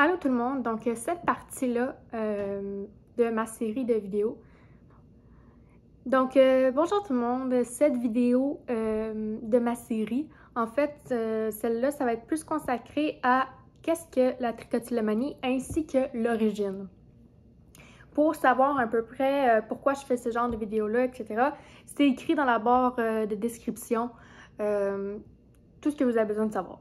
Allô tout le monde, donc cette partie-là de ma série de vidéos. Donc bonjour tout le monde, cette vidéo de ma série, en fait celle-là ça va être plus consacrée à qu'est-ce que la trichotillomanie ainsi que l'origine. Pour savoir à peu près pourquoi je fais ce genre de vidéos-là, etc., c'est écrit dans la barre de description tout ce que vous avez besoin de savoir.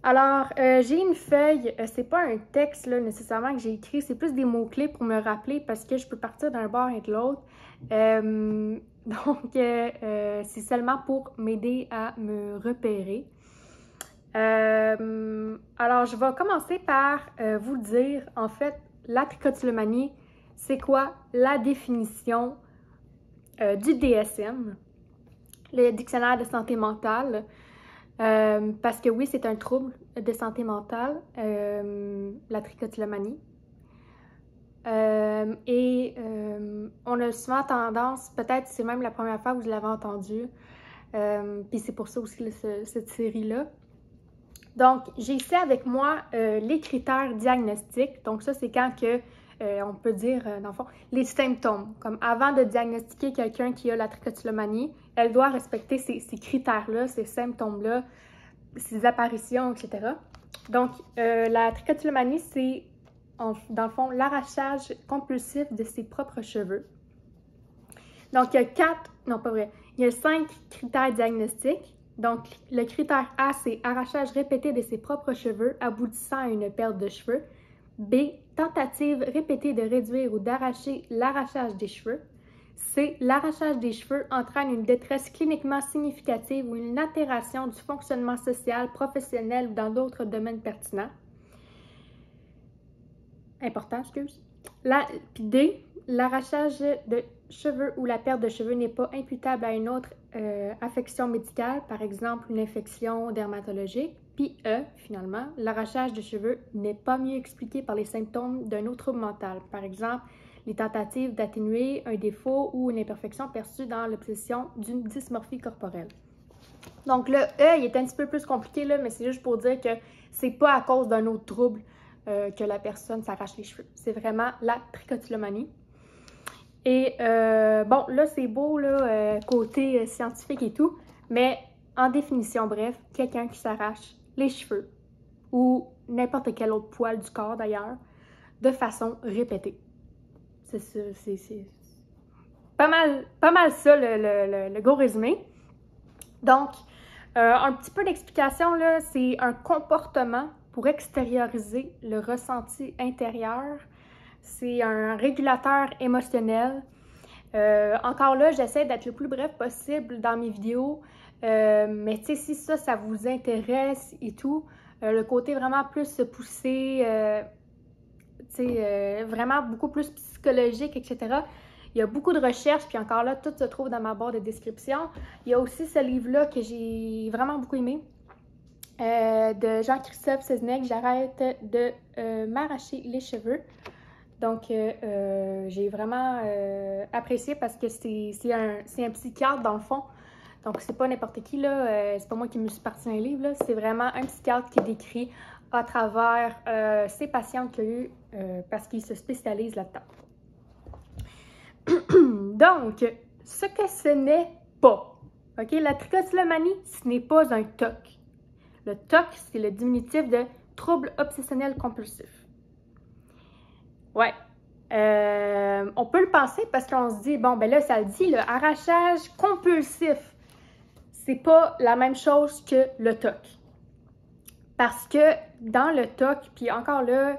Alors, j'ai une feuille, c'est pas un texte là, nécessairement que j'ai écrit, c'est plus des mots-clés pour me rappeler parce que je peux partir d'un bord et de l'autre. C'est seulement pour m'aider à me repérer. Alors, je vais commencer par vous dire, en fait, la trichotillomanie, c'est quoi la définition du DSM, le dictionnaire de santé mentale. Parce que oui, c'est un trouble de santé mentale, la trichotillomanie. On a souvent tendance, peut-être c'est même la première fois que vous l'avez entendu, puis c'est pour ça aussi cette série-là. Donc, j'ai ici avec moi les critères diagnostiques. Donc ça, c'est quand que, on peut dire, dans le fond, les symptômes. Comme avant de diagnostiquer quelqu'un qui a la trichotillomanie, elle doit respecter ces critères-là, ces symptômes-là, ces apparitions, etc. Donc, la trichotillomanie, c'est, dans le fond, l'arrachage compulsif de ses propres cheveux. Donc, il y a 5 critères diagnostiques. Donc, le critère A, c'est arrachage répété de ses propres cheveux aboutissant à une perte de cheveux. B, tentative répétée de réduire ou d'arracher l'arrachage des cheveux. C, l'arrachage des cheveux entraîne une détresse cliniquement significative ou une altération du fonctionnement social, professionnel ou dans d'autres domaines pertinents. Important, excuse. Puis D, l'arrachage de cheveux ou la perte de cheveux n'est pas imputable à une autre affection médicale, par exemple une infection dermatologique. Puis E, finalement, l'arrachage de cheveux n'est pas mieux expliqué par les symptômes d'un autre trouble mental, par exemple les tentatives d'atténuer un défaut ou une imperfection perçue dans l'obsession d'une dysmorphie corporelle. Donc le E, il est un petit peu plus compliqué, là, mais c'est juste pour dire que c'est pas à cause d'un autre trouble que la personne s'arrache les cheveux. C'est vraiment la trichotillomanie. Et bon, là, c'est beau, là, côté scientifique et tout, mais en définition, bref, quelqu'un qui s'arrache les cheveux ou n'importe quel autre poil du corps, d'ailleurs, de façon répétée. C'est pas mal ça, le gros résumé. Donc, un petit peu d'explication, là, c'est un comportement pour extérioriser le ressenti intérieur. C'est un régulateur émotionnel. Encore là, j'essaie d'être le plus bref possible dans mes vidéos, mais tu sais, si ça vous intéresse et tout, le côté vraiment plus poussé, vraiment beaucoup plus psychologique, etc. Il y a beaucoup de recherches, puis encore là, tout se trouve dans ma barre de description. Il y a aussi ce livre-là que j'ai vraiment beaucoup aimé, de Jean-Christophe Seznec, J'arrête de m'arracher les cheveux. Donc, j'ai vraiment apprécié parce que c'est un psychiatre dans le fond. Donc, c'est pas n'importe qui, là. C'est pas moi qui me suis partie un livre, là. C'est vraiment un psychiatre qui décrit à travers ses patientes qu'il a eu parce qu'il se spécialise là-dedans. Donc, ce que ce n'est pas, OK? La trichotillomanie, ce n'est pas un TOC. Le TOC, c'est le diminutif de trouble obsessionnel compulsif. Ouais. On peut le penser parce qu'on se dit, bon, ben là, ça le dit, le arrachage compulsif. C'est pas la même chose que le TOC. Parce que dans le TOC, puis encore là,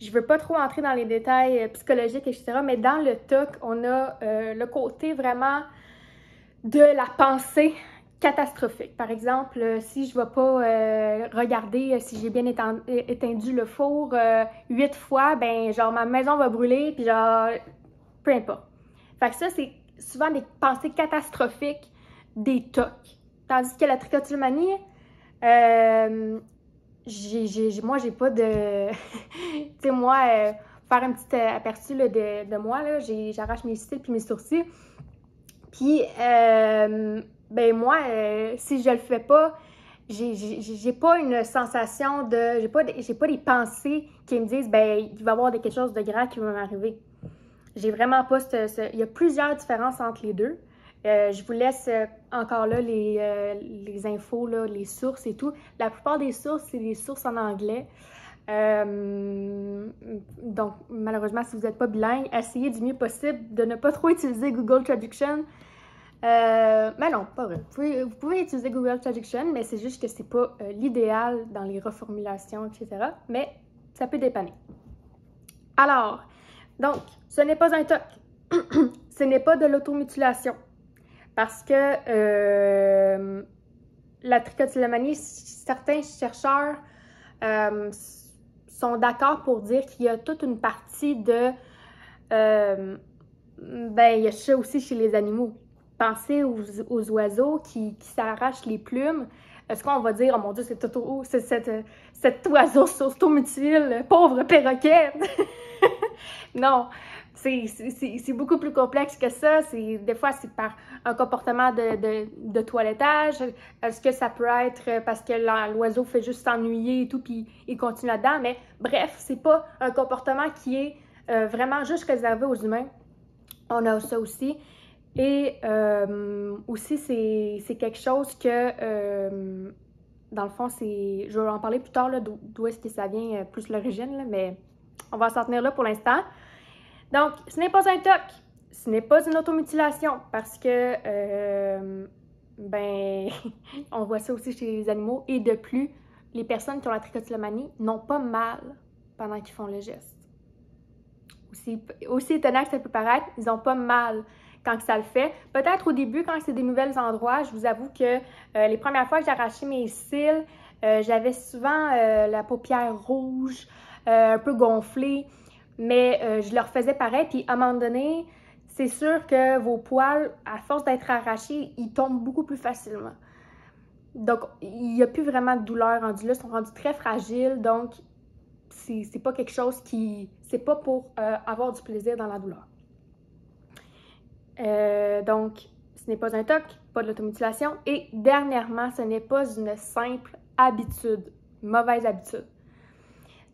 je veux pas trop entrer dans les détails psychologiques, etc., mais dans le TOC, on a le côté vraiment de la pensée catastrophique. Par exemple, si je ne vais pas regarder si j'ai bien étendu le four 8 fois, ben genre ma maison va brûler, puis genre, peu importe. Fait que ça, c'est souvent des pensées catastrophiques des TOC. Tandis que la trichotillomanie, moi, j'ai pas de... tu sais, moi, faire un petit aperçu là, de moi, là, j'arrache mes cils puis mes sourcils. Puis, ben moi, si je le fais pas, j'ai pas une sensation de... J'ai pas des pensées qui me disent, ben, il va y avoir quelque chose de grave qui va m'arriver. J'ai vraiment pas il y a plusieurs différences entre les deux. Je vous laisse encore là les infos, là, les sources et tout. La plupart des sources, c'est des sources en anglais. Donc, malheureusement, si vous n'êtes pas bilingue, essayez du mieux possible de ne pas trop utiliser Google Traduction. Mais non, pas vrai. Vous pouvez utiliser Google Traduction, mais c'est juste que c'est pas l'idéal dans les reformulations, etc. Mais ça peut dépanner. Alors, donc, ce n'est pas un TOC. Ce n'est pas de l'automutilation. Parce que la trichotillomanie, certains chercheurs sont d'accord pour dire qu'il y a toute une partie de... ben, il y a ça aussi chez les animaux. Pensez aux oiseaux qui s'arrachent les plumes. Est-ce qu'on va dire, oh mon Dieu, cet oiseau s'automutile, pauvre perroquet? Non, c'est beaucoup plus complexe que ça. Des fois, c'est par un comportement de toilettage. Est-ce que ça peut être parce que l'oiseau fait juste s'ennuyer et tout, puis il continue là-dedans? Mais bref, c'est pas un comportement qui est vraiment juste réservé aux humains. On a ça aussi. Et aussi, c'est quelque chose que, dans le fond, je vais en parler plus tard, d'où est-ce que ça vient, plus l'origine, mais on va s'en tenir là pour l'instant. Donc, ce n'est pas un TOC, ce n'est pas une automutilation, parce que, ben, on voit ça aussi chez les animaux, et de plus, les personnes qui ont la trichotillomanie n'ont pas mal pendant qu'ils font le geste. Aussi étonnant que ça peut paraître, ils n'ont pas mal quand ça le fait. Peut-être au début, quand c'est des nouveaux endroits, je vous avoue que les premières fois que j'ai arraché mes cils, j'avais souvent la paupière rouge, un peu gonflée, mais je leur faisais pareil. Puis à un moment donné, c'est sûr que vos poils, à force d'être arrachés, ils tombent beaucoup plus facilement. Donc, il n'y a plus vraiment de douleur rendue là, ils sont rendus très fragiles, donc c'est pas quelque chose qui... C'est pas pour avoir du plaisir dans la douleur. Donc, ce n'est pas un TOC, pas de l'automutilation. Et dernièrement, ce n'est pas une simple habitude, mauvaise habitude.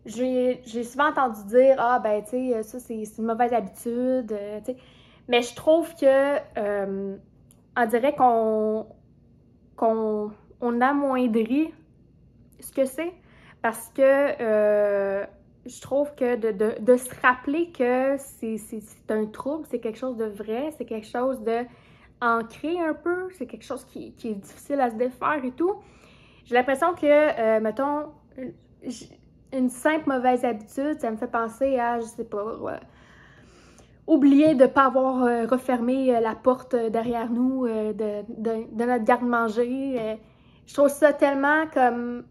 J'ai souvent entendu dire, ah ben tu sais, ça c'est une mauvaise habitude, tu sais. Mais je trouve que, on dirait qu'on amoindrit ce que c'est. Parce que je trouve que de se rappeler que c'est un trouble, c'est quelque chose de vrai, c'est quelque chose de ancré un peu, c'est quelque chose qui est difficile à se défaire et tout. J'ai l'impression que, mettons, une simple mauvaise habitude, ça me fait penser à, je sais pas, oublier de ne pas avoir refermé la porte derrière nous de notre garde-manger. Je trouve ça tellement comme...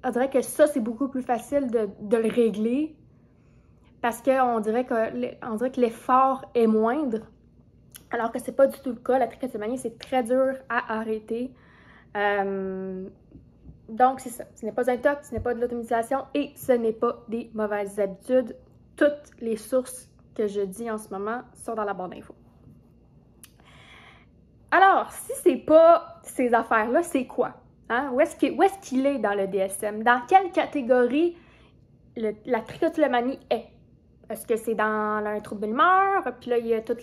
On dirait que ça, c'est beaucoup plus facile de le régler parce qu'on dirait que l'effort est moindre, alors que c'est pas du tout le cas. La trichotillomanie, c'est très dur à arrêter. Donc, c'est ça. Ce n'est pas un TOC, ce n'est pas de l'automutilation et ce n'est pas des mauvaises habitudes. Toutes les sources que je dis en ce moment sont dans la barre d'infos. Alors, si c'est pas ces affaires-là, c'est quoi? Hein? Où est-ce qu'il est dans le DSM? Dans quelle catégorie la trichotillomanie est? Est-ce que c'est dans un trouble de l'humeur? Puis là, il y a tous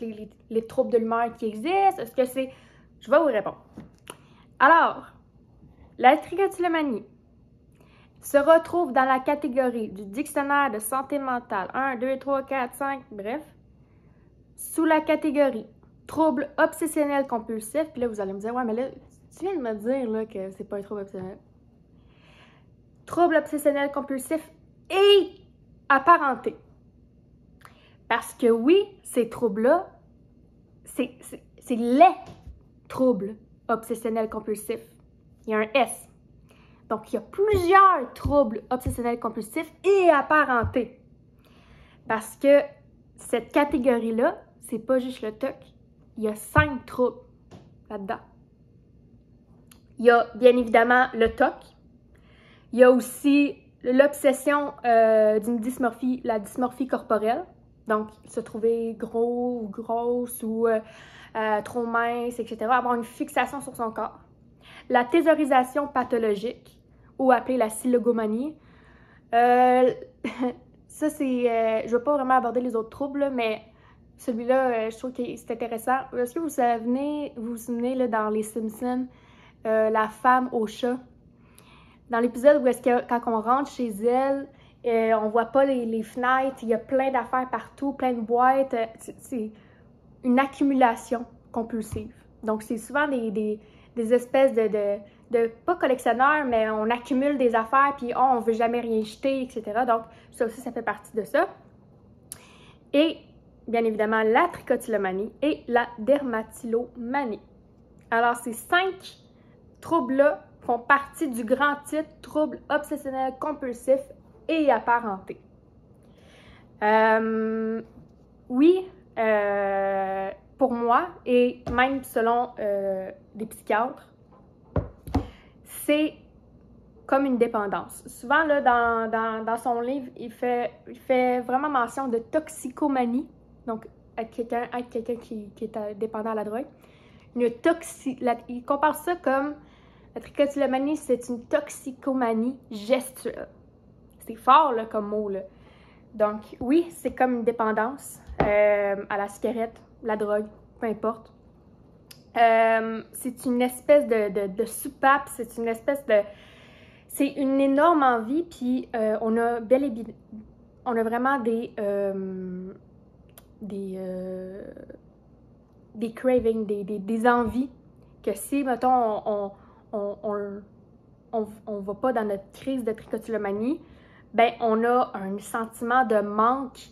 les troubles de l'humeur qui existent. Est-ce que c'est... Je vais vous répondre. Alors, la trichotillomanie se retrouve dans la catégorie du dictionnaire de santé mentale 1, 2, 3, 4, 5, bref, sous la catégorie trouble obsessionnel compulsif. Puis là, vous allez me dire, ouais, mais là, tu viens de me dire là, que c'est pas un trouble obsessionnel. Trouble obsessionnel compulsif et apparenté. Parce que oui, ces troubles-là, c'est les troubles obsessionnels compulsifs. Il y a un S. Donc, il y a plusieurs troubles obsessionnels compulsifs et apparentés. Parce que cette catégorie-là, c'est pas juste le TOC. Il y a 5 troubles là-dedans. Il y a bien évidemment le TOC. Il y a aussi l'obsession d'une dysmorphie, la dysmorphie corporelle. Donc, se trouver gros ou grosse ou trop mince, etc. Avoir une fixation sur son corps. La thésaurisation pathologique, ou appelée la silogomanie. Ça, c'est... je ne vais pas vraiment aborder les autres troubles, là, mais celui-là, je trouve que c'est intéressant. Est-ce que vous vous souvenez là, dans Les Simpsons, la femme au chat? Dans l'épisode où est-ce que quand on rentre chez elle, on voit pas les fenêtres, il y a plein d'affaires partout, plein de boîtes. C'est une accumulation compulsive. Donc, c'est souvent des espèces de pas collectionneurs, mais on accumule des affaires, puis on veut jamais rien jeter, etc. Donc, ça aussi, ça fait partie de ça. Et, bien évidemment, la trichotillomanie et la dermatillomanie. Alors, ces 5 troubles-là font partie du grand titre « Troubles obsessionnels compulsifs et apparentés ». Oui, pour moi, et même selon des psychiatres, c'est comme une dépendance. Souvent, là, dans son livre, il fait vraiment mention de toxicomanie, donc être quelqu'un qui est dépendant à la drogue. Il compare ça comme la trichotillomanie, c'est une toxicomanie gestuelle. C'est fort là, comme mot. Là. Donc, oui, c'est comme une dépendance à la cigarette, la drogue, peu importe. C'est une espèce de soupape, c'est une espèce de... C'est une énorme envie, puis on a vraiment des cravings, des envies que si, mettons, on va pas dans notre crise de trichotillomanie, ben on a un sentiment de manque.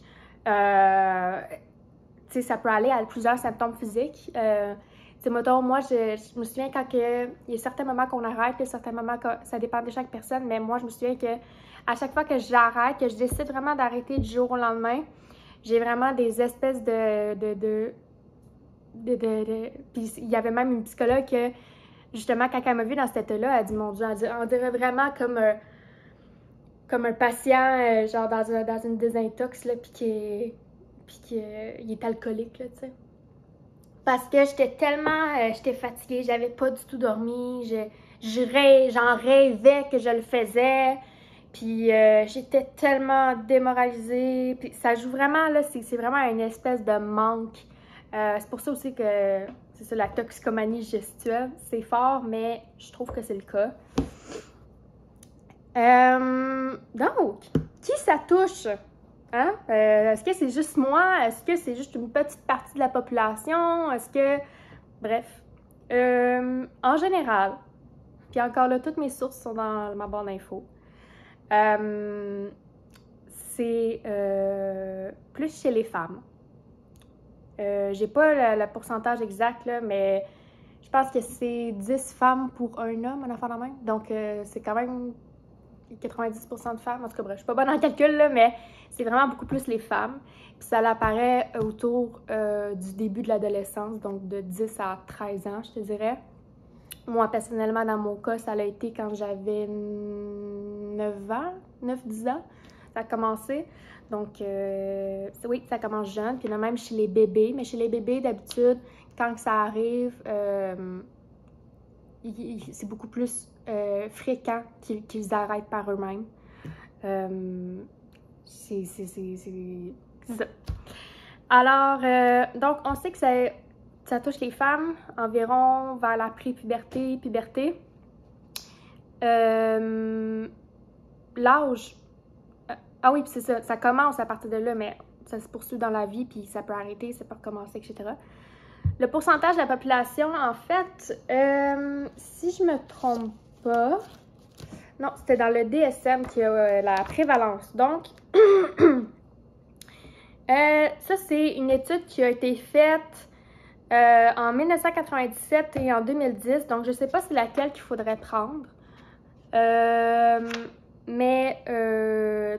Tu sais, ça peut aller à plusieurs symptômes physiques. Mettons, moi, je me souviens quand il y a certains moments qu'on arrête, puis certains moments que ça dépend de chaque personne, mais moi, je me souviens que à chaque fois que j'arrête, que je décide vraiment d'arrêter du jour au lendemain, j'ai vraiment des espèces Puis il y avait même une psychologue que, justement, quand elle m'a vue dans cet état-là, elle dit, mon Dieu, on dirait vraiment comme un patient, genre dans une désintox, là, puis qu'il est alcoolique, là, tu sais. Parce que j'étais fatiguée, j'avais pas du tout dormi, j'en rêvais que je le faisais, puis j'étais tellement démoralisée, puis ça joue vraiment, là, c'est vraiment une espèce de manque. C'est pour ça aussi que, c'est ça, la toxicomanie gestuelle, c'est fort, mais je trouve que c'est le cas. Donc, qui ça touche? Hein? Est-ce que c'est juste moi? Est-ce que c'est juste une petite partie de la population? Est-ce que... Bref. En général, puis encore là, toutes mes sources sont dans ma barre d'infos. C'est plus chez les femmes. J'ai pas le pourcentage exact, là, mais je pense que c'est 10 femmes pour un homme, un enfant de même. Donc, c'est quand même 90% de femmes. En tout cas, bref, je suis pas bonne en calcul, là, mais c'est vraiment beaucoup plus les femmes. Puis ça apparaît autour du début de l'adolescence, donc de 10 à 13 ans, je te dirais. Moi, personnellement, dans mon cas, ça a été quand j'avais 9-10 ans. Ça a commencé. Donc, oui, ça commence jeune. Puis là, même chez les bébés. Mais chez les bébés, d'habitude, quand ça arrive, c'est beaucoup plus fréquent qu'ils arrêtent par eux-mêmes. C'est ça. Alors, donc, on sait que ça touche les femmes environ vers la pré-puberté, puberté. L'âge... ah oui, puis c'est ça, ça commence à partir de là, mais ça se poursuit dans la vie, puis ça peut arrêter, ça peut recommencer, etc. Le pourcentage de la population, en fait, si je me trompe pas... Non, c'était dans le DSM qui a la prévalence. Donc, ça, c'est une étude qui a été faite en 1997 et en 2010. Donc, je ne sais pas c'est laquelle qu'il faudrait prendre. Mais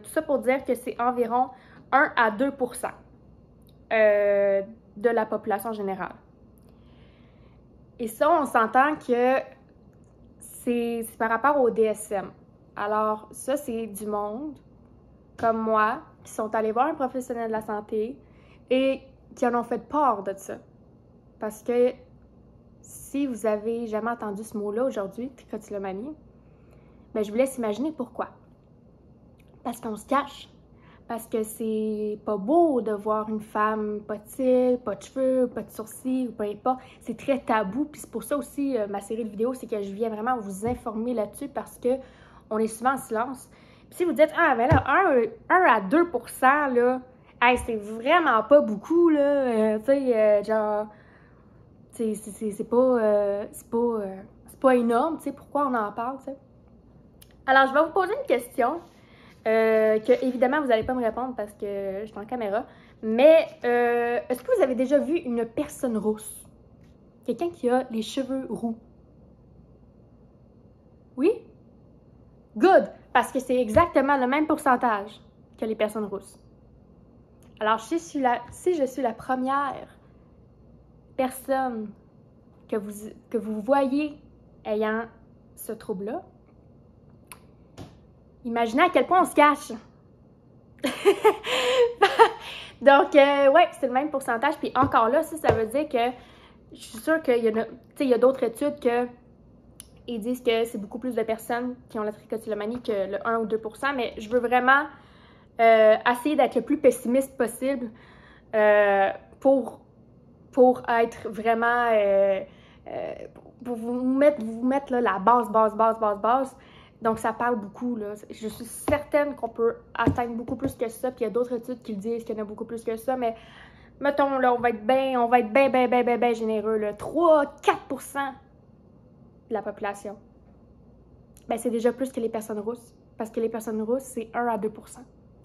tout ça pour dire que c'est environ 1 à 2% de la population générale. Et ça, on s'entend que c'est par rapport au DSM. Alors, ça, c'est du monde, comme moi, qui sont allés voir un professionnel de la santé et qui en ont fait part de ça. Parce que si vous avez jamais entendu ce mot-là aujourd'hui, trichotillomanie, ben, je vous laisse imaginer pourquoi. Parce qu'on se cache. Parce que c'est pas beau de voir une femme pas de cils, pas de cheveux, pas de sourcils, ou peu importe. C'est très tabou. Puis c'est pour ça aussi, ma série de vidéos, c'est que je viens vraiment vous informer là-dessus parce que on est souvent en silence. Puis si vous dites, ah, mais là, 1 à 2%, là, hey, c'est vraiment pas beaucoup, là. Tu sais, genre, c'est pas énorme, tu sais, pourquoi on en parle, tu sais. Alors, je vais vous poser une question. Que évidemment vous n'allez pas me répondre parce que je suis en caméra, mais est-ce que vous avez déjà vu une personne rousse? Quelqu'un qui a les cheveux roux? Oui? Good! Parce que c'est exactement le même pourcentage que les personnes rousses. Alors, si je suis la première personne que vous voyez ayant ce trouble-là, imaginez à quel point on se cache. Donc, ouais, c'est le même pourcentage. Puis encore là, ça veut dire que je suis sûre qu'il y a d'autres études qui disent que c'est beaucoup plus de personnes qui ont la trichotillomanie que le 1 ou 2%, mais je veux vraiment essayer d'être le plus pessimiste possible pour être vraiment... pour vous mettre là, la base. Donc, ça parle beaucoup, là. Je suis certaine qu'on peut atteindre beaucoup plus que ça. Puis, il y a d'autres études qui disent qu'il y en a beaucoup plus que ça. Mais, mettons, là, on va être bien généreux, là. 3-4% de la population. Ben, c'est déjà plus que les personnes rousses. Parce que les personnes rousses, c'est 1 à 2%.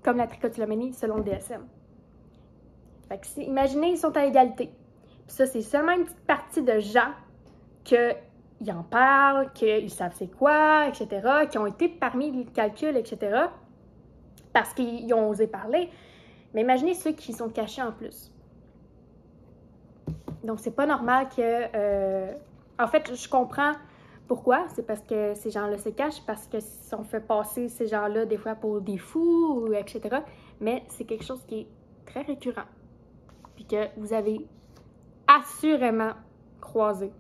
Comme la trichotillomanie, selon le DSM. Fait que, imaginez, ils sont à égalité. Puis ça, c'est seulement une petite partie de gens qu'ils en parlent, qu'ils savent c'est quoi, etc., qui ont été parmi les calculs, etc., parce qu'ils ont osé parler. Mais imaginez ceux qui sont cachés en plus. Donc, c'est pas normal que... En fait, je comprends pourquoi. C'est parce que ces gens-là se cachent, parce qu'on fait passer ces gens-là des fois pour des fous, etc. Mais c'est quelque chose qui est très récurrent. Puis que vous avez assurément croisé.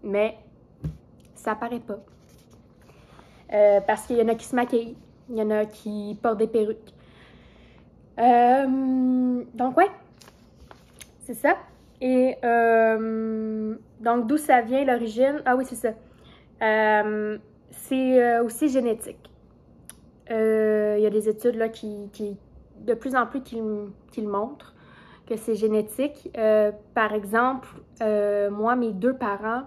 Mais ça paraît pas. Parce qu'il y en a qui se maquillent, il y en a qui portent des perruques. Donc, ouais, c'est ça. Et donc, d'où ça vient, l'origine? Ah oui, c'est ça. C'est aussi génétique. Il y a des études là, de plus en plus qui le montrent, que c'est génétique. Par exemple, moi, mes 2 parents,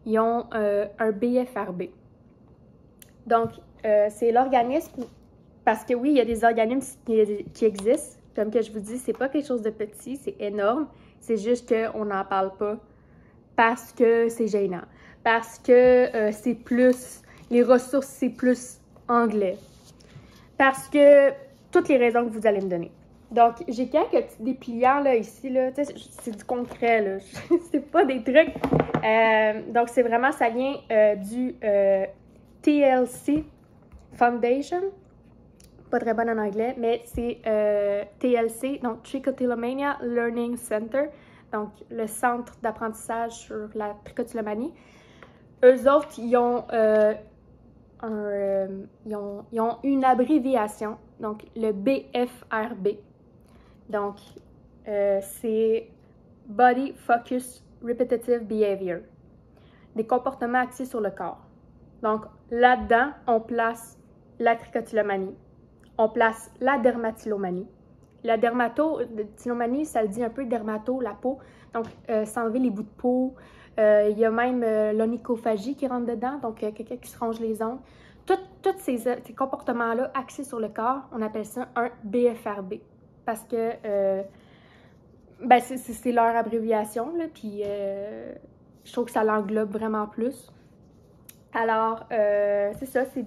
ils ont un BFRB. Donc, c'est l'organisme, parce que oui, il y a des organismes qui existent. Comme que je vous dis, c'est pas quelque chose de petit, c'est énorme. C'est juste qu'on n'en parle pas parce que c'est gênant. Parce que c'est plus, les ressources, c'est plus anglais. Parce que, toutes les raisons que vous allez me donner. Donc, j'ai quelques petits dépliants là, ici, là. C'est du concret, là. C'est pas des trucs. Donc, c'est vraiment, ça vient du TLC Foundation. Pas très bonne en anglais, mais c'est TLC, donc Trichotillomania Learning Center. Donc, le centre d'apprentissage sur la trichotillomanie. Eux autres, ils ont une abréviation, donc le BFRB. Donc, c'est Body Focus Repetitive Behavior. Des comportements axés sur le corps. Donc, là-dedans, on place la trichotillomanie. On place la dermatillomanie. La dermatillomanie, ça le dit un peu dermato, la peau. Donc, s'enlever les bouts de peau. Il y a même l'onychophagie qui rentre dedans, donc quelqu'un qui se ronge les ongles. Tous ces comportements-là axés sur le corps, on appelle ça un BFRB. Parce que ben, c'est leur abréviation, là, puis je trouve que ça l'englobe vraiment plus. Alors, c'est ça, c'est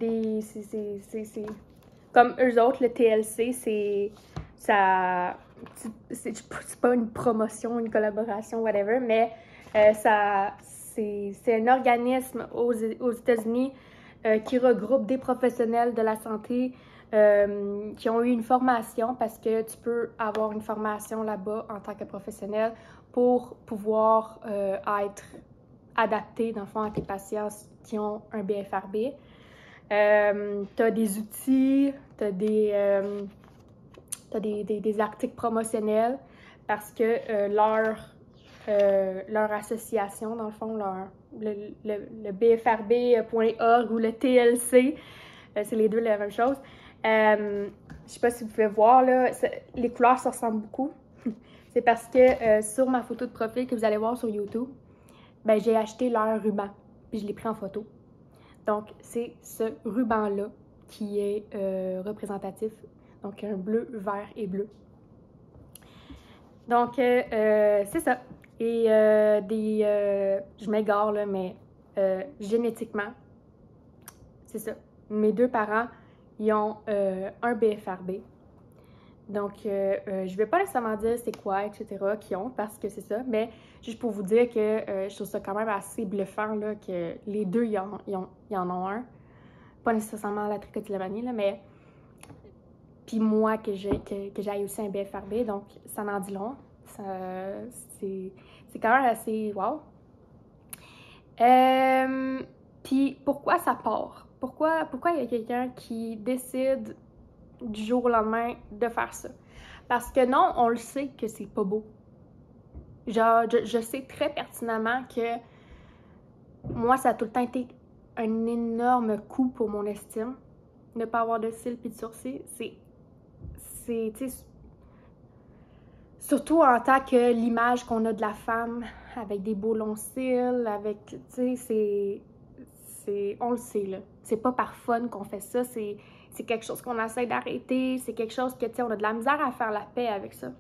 comme eux autres, le TLC, c'est pas une promotion, une collaboration, whatever, mais c'est un organisme aux États-Unis qui regroupe des professionnels de la santé qui ont eu une formation, parce que tu peux avoir une formation là-bas en tant que professionnel pour pouvoir être adapté, dans le fond, à tes patients qui ont un BFRB. Tu as des outils, tu as des articles promotionnels parce que leur association, dans le fond, le BFRB.org ou le TLC, c'est les deux la même chose. Je sais pas si vous pouvez voir, là, les couleurs se ressemblent beaucoup. C'est parce que sur ma photo de profil que vous allez voir sur YouTube, ben, j'ai acheté leur ruban, puis je l'ai pris en photo. Donc, c'est ce ruban-là qui est représentatif. Donc, un bleu, vert et bleu. Donc, c'est ça. Et je m'égare, là, mais génétiquement, c'est ça. Mes deux parents, ils ont un BFRB. Donc, je vais pas nécessairement dire c'est quoi, etc., qu'ils ont, parce que c'est ça, mais juste pour vous dire que je trouve ça quand même assez bluffant, là, que les deux, ils en ont un. Pas nécessairement la trichotillomanie, là, mais... Puis moi, que j'aille aussi un BFRB, donc ça m'en dit long. C'est quand même assez wow. Puis pourquoi ça part? Pourquoi il y a quelqu'un qui décide du jour au lendemain de faire ça? Parce que non, on le sait que c'est pas beau. Genre, je sais très pertinemment que moi, ça a tout le temps été un énorme coup pour mon estime. Ne pas avoir de cils puis de sourcils, c'est surtout en tant que l'image qu'on a de la femme avec des beaux longs cils, avec, tu sais, on le sait, là. C'est pas par fun qu'on fait ça, c'est quelque chose qu'on essaie d'arrêter, c'est quelque chose que, tu sais, on a de la misère à faire la paix avec ça.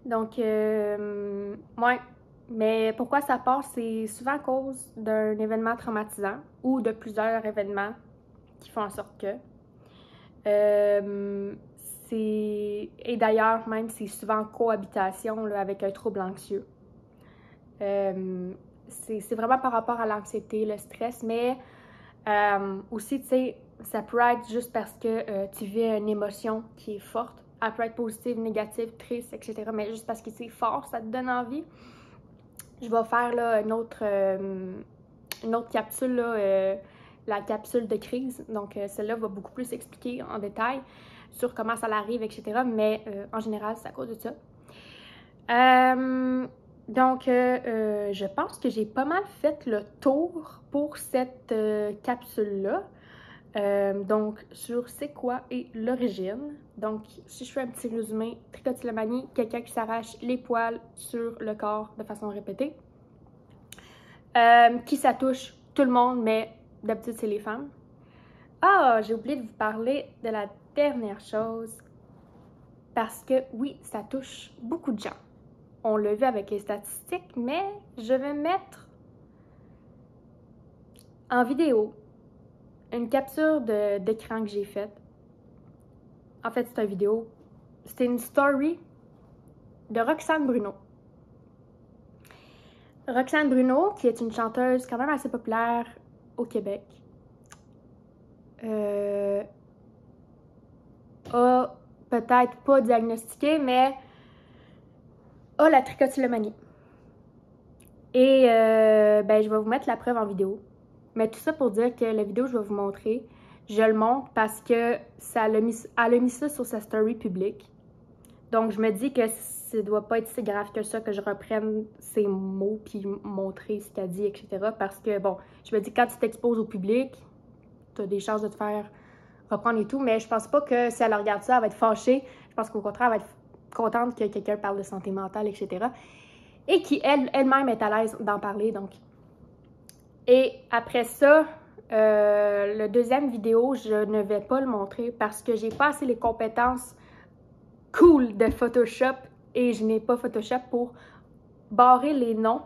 Donc, ouais. Mais pourquoi ça part? C'est souvent à cause d'un événement traumatisant ou de plusieurs événements qui font en sorte que. Et d'ailleurs, même, c'est souvent en cohabitation là, avec un trouble anxieux. C'est vraiment par rapport à l'anxiété, le stress, mais aussi, tu sais, ça peut être juste parce que tu vis une émotion qui est forte. Elle peut être positive, négative, triste, etc. Mais juste parce que c'est fort, ça te donne envie. Je vais faire là, une autre capsule, là, la capsule de crise. Donc, celle-là va beaucoup plus expliquer en détail sur comment ça arrive, etc. Mais en général, c'est à cause de ça. Donc, je pense que j'ai pas mal fait le tour pour cette capsule-là. Donc, sur c'est quoi et l'origine. Donc, si je fais un petit résumé, trichotillomanie, quelqu'un qui s'arrache les poils sur le corps de façon répétée. Qui ça touche tout le monde, mais d'habitude, c'est les femmes. Ah, j'ai oublié de vous parler de la dernière chose. Parce que oui, ça touche beaucoup de gens. On l'a vu avec les statistiques, mais je vais mettre en vidéo une capture d'écran que j'ai faite. En fait, c'est une vidéo. C'était une story de Roxane Bruno. Roxane Bruno, qui est une chanteuse quand même assez populaire au Québec, a peut-être pas diagnostiqué, mais a la trichotillomanie. Et ben, je vais vous mettre la preuve en vidéo. Mais tout ça pour dire que la vidéo que je vais vous montrer, je le montre parce que elle a mis ça sur sa story publique. Donc, je me dis que ça ne doit pas être si grave que ça, que je reprenne ses mots puis montrer ce qu'elle dit, etc. Parce que, bon, je me dis que quand tu t'exposes au public, tu as des chances de te faire reprendre et tout, mais je pense pas que si elle regarde ça, elle va être fâchée. Je pense qu'au contraire, elle va être contente que quelqu'un parle de santé mentale, etc. Et qui, elle-même, est à l'aise d'en parler, donc. Et après ça, le deuxième vidéo, je ne vais pas le montrer parce que j'ai pas assez les compétences cool de Photoshop et je n'ai pas Photoshop pour barrer les noms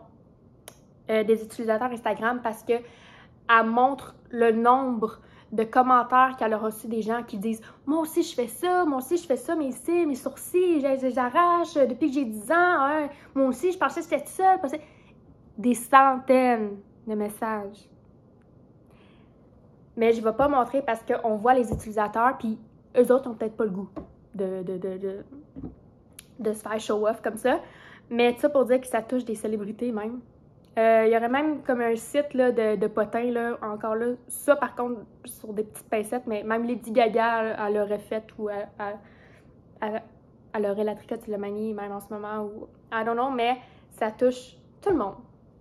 des utilisateurs Instagram parce que elle montre le nombre de commentaires qu'elle a reçu des gens qui disent « Moi aussi, je fais ça, mes cils, mes sourcils, j'arrache depuis que j'ai 10 ans, hein. Moi aussi, je pensais que j'étais seule. » Des centaines de messages. Mais je ne vais pas montrer parce qu'on voit les utilisateurs, puis eux autres n'ont peut-être pas le goût de se faire show-off comme ça. Mais ça pour dire que ça touche des célébrités même. Il y aurait même comme un site là, de potins, là, encore là. Ça, par contre, sur des petites pincettes, mais même Lady Gaga, elle l'aurait fait ou elle aurait la trichotillomanie, même en ce moment, ou I don't know, mais ça touche tout le monde.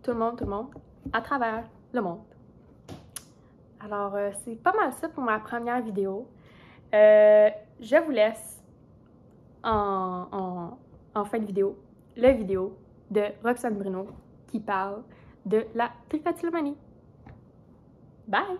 Tout le monde, tout le monde, à travers le monde. Alors, c'est pas mal ça pour ma première vidéo. Je vous laisse en fin de vidéo, la vidéo de Roxane Bruno qui parle de la trichotillomanie. Bye!